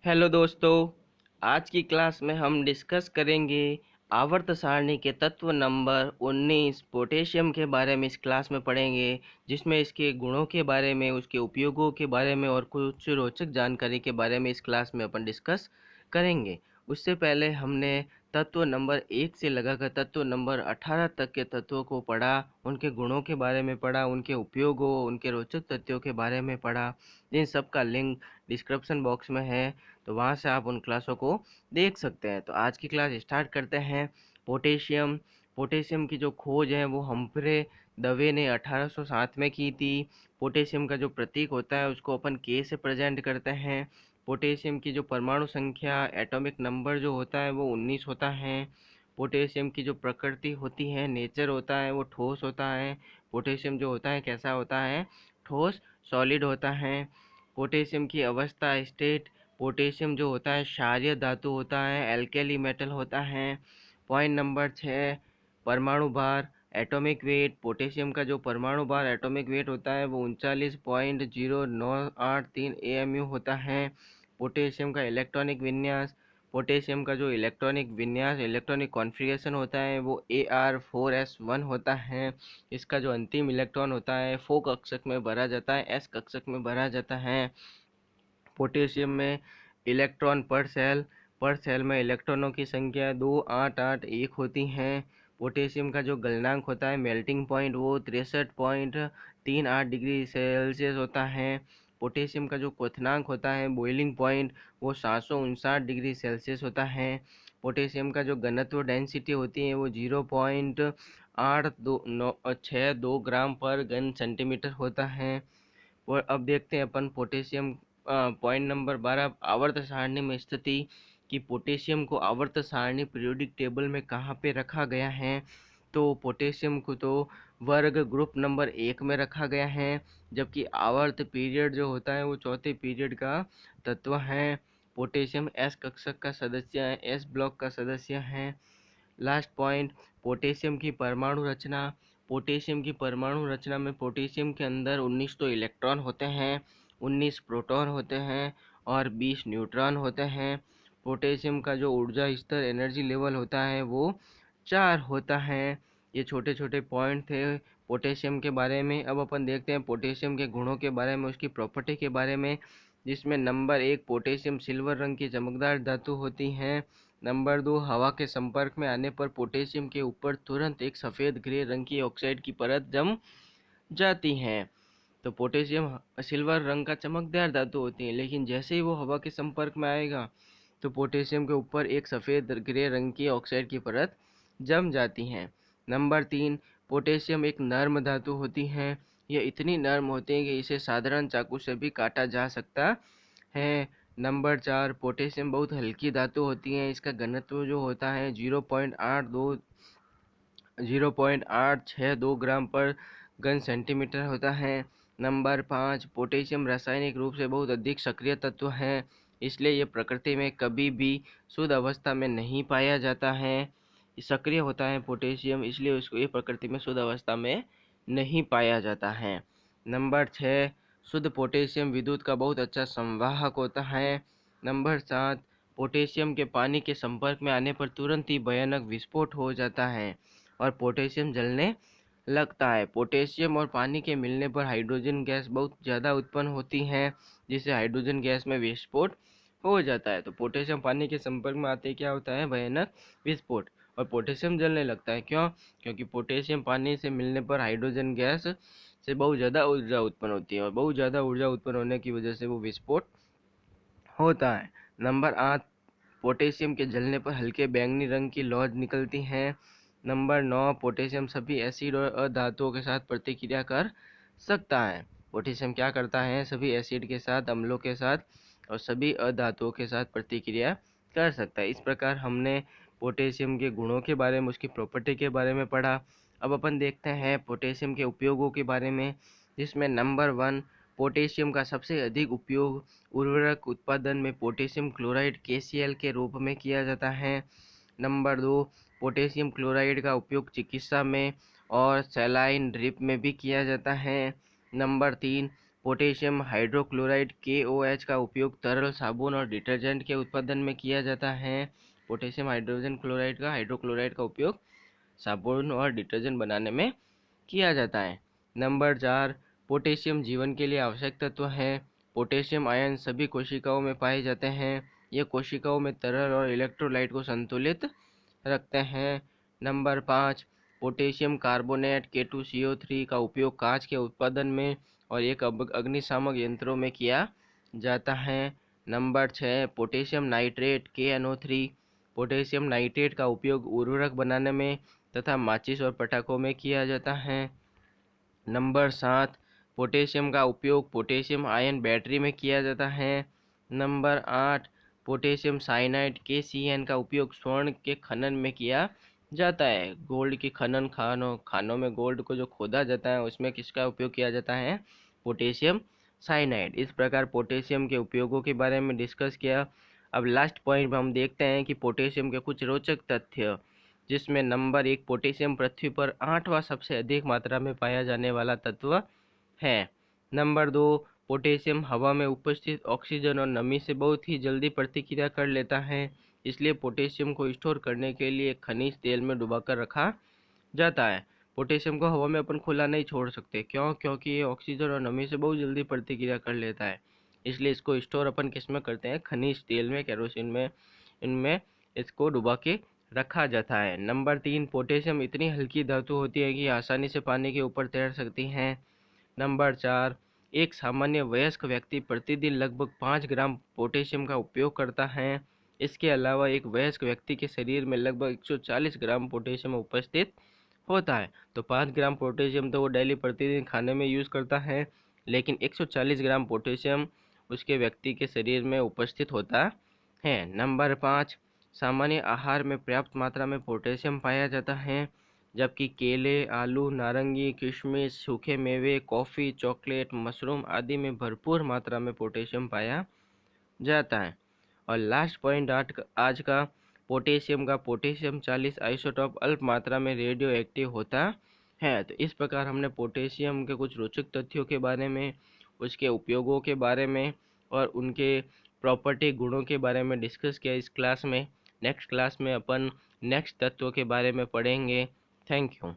Hello दोस्तों। आज की क्लास में हम डिस्कस करेंगे आवर्त सारणी के तत्व नंबर 19 पोटेशियम के बारे में। इस क्लास में पढ़ेंगे जिसमें इसके गुणों के बारे में, उसके उपयोगों के बारे में और कुछ रोचक जानकारी के बारे में इस क्लास में अपन डिस्कस करेंगे। उससे पहले हमने तत्व नंबर 1 से लगाकर तत्व नंबर 18 तक के तत्वों को पढ़ा, उनके गुणों के बारे में पढ़ा, उनके उपयोगों, उनके रोचक तथ्यों के बारे में पढ़ा। इन सब का लिंक डिस्क्रिप्शन बॉक्स में है, तो वहाँ से आप उन क्लासों को देख सकते हैं। तो आज की क्लास स्टार्ट करते हैं। पोटेशियम पोटेशियम की जो खोज है वो हम्फ्रे दवे ने 1807 में की थी। पोटेशियम का जो प्रतीक होता है उसको अपन के से प्रेजेंट करते हैं। पोटेशियम की जो परमाणु संख्या, एटॉमिक नंबर जो होता है वो 19 होता है। पोटेशियम की जो प्रकृति होती है, नेचर होता है, वो ठोस होता है। पोटेशियम जो होता है कैसा होता है? ठोस, सॉलिड होता है। पोटेशियम की अवस्था, स्टेट, पोटेशियम जो होता है क्षारीय धातु होता है, एल्केली मेटल होता है। पॉइंट नंबर 6, परमाणु भार, एटॉमिक वेट। पोटेशियम का जो परमाणु भार, एटॉमिक वेट होता है वो 39.0983 AMU होता है। पोटेशियम का इलेक्ट्रॉनिक विन्यास, पोटेशियम का जो इलेक्ट्रॉनिक विन्यास, इलेक्ट्रॉनिक कॉन्फ़िगरेशन होता है वो Ar4s1 होता है। इसका जो अंतिम इलेक्ट्रॉन होता है 4 कक्षक में भरा जाता है, s कक्षक में भरा जाता है। पोटेशियम में इलेक्ट्रॉन पर सेल में इलेक्ट्रॉनों की संख्या 2881 होती हैं। पोटेशियम का जो गलनांक होता है, मेल्टिंग पॉइंट, वो 63.38 डिग्री सेल्सियस होता है। पोटेशियम का जो क्वथनांक होता है, बॉइलिंग पॉइंट, वो 759 डिग्री सेल्सियस होता है। पोटेशियम का जो घनत्व, डेंसिटी होती है वो 0.8262 ग्राम पर घन सेंटीमीटर होता है। और अब देखते हैं अपन पोटेशियम। पॉइंट नंबर 12, आवर्त सारणी में स्थिति कि पोटेशियम को आवर्त सारणी पीरियोडिक टेबल में कहाँ पे रखा गया है। तो पोटेशियम को तो वर्ग ग्रुप नंबर 1 में रखा गया है, जबकि आवर्त पीरियड जो होता है वो चौथे पीरियड का तत्व है। पोटेशियम एस कक्षक का सदस्य है, एस ब्लॉक का सदस्य है। लास्ट पॉइंट, पोटेशियम की परमाणु रचना। पोटेशियम की परमाणु रचना में पोटेशियम के अंदर 19 तो इलेक्ट्रॉन होते हैं, 19 प्रोटॉन होते हैं और 20 न्यूट्रॉन होते हैं। पोटेशियम का जो ऊर्जा स्तर, एनर्जी लेवल होता है वो 4 होता है। ये छोटे छोटे पॉइंट थे पोटेशियम के बारे में। अब अपन देखते हैं पोटेशियम के गुणों के बारे में, उसकी प्रॉपर्टी के बारे में, जिसमें नंबर 1, पोटेशियम सिल्वर रंग की चमकदार धातु होती है। नंबर 2, हवा के संपर्क में आने पर पोटेशियम के ऊपर तुरंत एक सफ़ेद ग्रे रंग की ऑक्साइड की परत जम जाती है। तो पोटेशियम सिल्वर रंग का चमकदार धातु होती है, लेकिन जैसे ही वो हवा के संपर्क में आएगा तो पोटेशियम के ऊपर एक सफ़ेद ग्रे रंग की ऑक्साइड की परत जम जाती है। नंबर 3, पोटेशियम एक नर्म धातु होती है। यह इतनी नर्म होती है कि इसे साधारण चाकू से भी काटा जा सकता है। नंबर 4, पोटेशियम बहुत हल्की धातु होती है। इसका घनत्व जो होता है 0.862 ग्राम पर घन सेंटीमीटर होता है। नंबर 5, पोटेशियम रासायनिक रूप से बहुत अधिक सक्रिय तत्व है, इसलिए ये प्रकृति में कभी भी शुद्ध अवस्था में नहीं पाया जाता है। ये सक्रिय होता है पोटेशियम, इसलिए उसको ये प्रकृति में शुद्ध अवस्था में नहीं पाया जाता है। नंबर 6, शुद्ध पोटेशियम विद्युत का बहुत अच्छा संवाहक होता है। नंबर 7, पोटेशियम के पानी के संपर्क में आने पर तुरंत ही भयानक विस्फोट हो जाता है और पोटेशियम जलने लगता है। पोटेशियम और पानी के मिलने पर हाइड्रोजन गैस बहुत ज़्यादा उत्पन्न होती है, जिससे हाइड्रोजन गैस में विस्फोट हो जाता है। तो पोटेशियम पानी के संपर्क में आते ही क्या होता है? भयानक विस्फोट, और पोटेशियम जलने लगता है। क्यों? क्योंकि पोटेशियम पानी से मिलने पर हाइड्रोजन गैस से बहुत ज़्यादा ऊर्जा उत्पन्न होती है और बहुत ज़्यादा ऊर्जा उत्पन्न होने की वजह से वो विस्फोट होता है। नंबर 8, पोटेशियम के जलने पर हल्के बैंगनी रंग की लौज निकलती है। नंबर 9, पोटेशियम सभी एसिड और अधातुओं के साथ प्रतिक्रिया कर सकता है। पोटेशियम क्या करता है? सभी एसिड के साथ, अम्लों के साथ और सभी अधातुओं के साथ प्रतिक्रिया कर सकता है। इस प्रकार हमने पोटेशियम के गुणों के बारे में, उसकी प्रॉपर्टी के बारे में पढ़ा। अब अपन देखते हैं पोटेशियम के उपयोगों के बारे में, जिसमें नंबर 1, पोटेशियम का सबसे अधिक उपयोग उर्वरक उत्पादन में पोटेशियम क्लोराइड KCl के रूप में किया जाता है। नंबर 2, पोटेशियम क्लोराइड का उपयोग चिकित्सा में और सलाइन ड्रिप में भी किया जाता है। नंबर 3, पोटेशियम हाइड्रोक्लोराइड KOH का उपयोग तरल साबुन और डिटर्जेंट के उत्पादन में किया जाता है। पोटेशियम हाइड्रोक्लोराइड का उपयोग साबुन और डिटर्जेंट बनाने में किया जाता है। नंबर 4, पोटेशियम जीवन के लिए आवश्यक तत्व है। पोटेशियम आयन सभी कोशिकाओं में पाए जाते हैं। ये कोशिकाओं में तरल और इलेक्ट्रोलाइट को संतुलित रखते हैं। नंबर 5, पोटेशियम कार्बोनेट K2CO3 का उपयोग कांच के उत्पादन में और एक अग्निशामक यंत्रों में किया जाता है। Number 6, potassium nitrate KNO3। Potassium nitrate का उपयोग उर्वरक बनाने में तथा माचिस और पटाखों में किया जाता है। नंबर 7, पोटेशियम का उपयोग पोटेशियम आयन बैटरी में किया जाता है। नंबर 8, पोटेशियम साइनाइड KCN का उपयोग स्वर्ण के खनन में किया जाता है। गोल्ड की खानों में गोल्ड को जो खोदा जाता है उसमें किसका उपयोग किया जाता है? Potassium cyanide. इस प्रकार पोटेशियम के उपयोगों के बारे में डिस्कस किया। अब लास्ट पॉइंट में हम देखते हैं कि पोटेशियम के कुछ रोचक तथ्य, जिसमें नंबर 1, पोटेशियम पृथ्वी पर 8वां सबसे अधिक मात्रा में पाया जाने वाला तत्व है। नंबर 2, पोटेशियम हवा में उपस्थित ऑक्सीजन और नमी से बहुत ही जल्दी प्रतिक्रिया कर लेता है। इसलिए पोटेशियम को स्टोर करने के लिए खनिज तेल में डुबाकर रखा जाता है। पोटेशियम को हवा में अपन खुला नहीं छोड़ सकते। क्यों? क्योंकि ये ऑक्सीजन और नमी से बहुत जल्दी प्रतिक्रिया कर लेता है। इसलिए इसको स्टोर अपन किस में करते हैं? खनिज तेल में, केरोसिन में, इनमें इसको डुबा के रखा जाता है। नंबर 3, पोटेशियम इतनी हल्की धातु होती है कि आसानी से पानी के ऊपर तैर सकती हैं। नंबर 4, एक सामान्य वयस्क व्यक्ति प्रतिदिन लगभग 5 ग्राम पोटेशियम का उपयोग करता है। इसके अलावा एक वयस्क व्यक्ति के शरीर में लगभग 140 ग्राम पोटेशियम उपस्थित होता है। तो 5 ग्राम पोटेशियम तो वो डेली प्रतिदिन खाने में यूज़ करता है, लेकिन 140 ग्राम पोटेशियम उसके व्यक्ति के शरीर में उपस्थित होता है। नंबर 5, सामान्य आहार में पर्याप्त मात्रा में पोटेशियम पाया जाता है, जबकि केले, आलू, नारंगी, किशमिश, सूखे मेवे, कॉफ़ी, चॉकलेट, मशरूम आदि में भरपूर मात्रा में पोटेशियम पाया जाता है। और लास्ट पॉइंट आज का, पोटेशियम 40 आइसोटॉप अल्प मात्रा में रेडियो एक्टिव होता है। तो इस प्रकार हमने पोटेशियम के कुछ रोचक तथ्यों के बारे में, उसके उपयोगों के बारे में और उनके प्रॉपर्टी गुणों के बारे में डिस्कस किया इस क्लास में। नेक्स्ट क्लास में अपन नेक्स्ट तत्व के बारे में पढ़ेंगे। Thank you.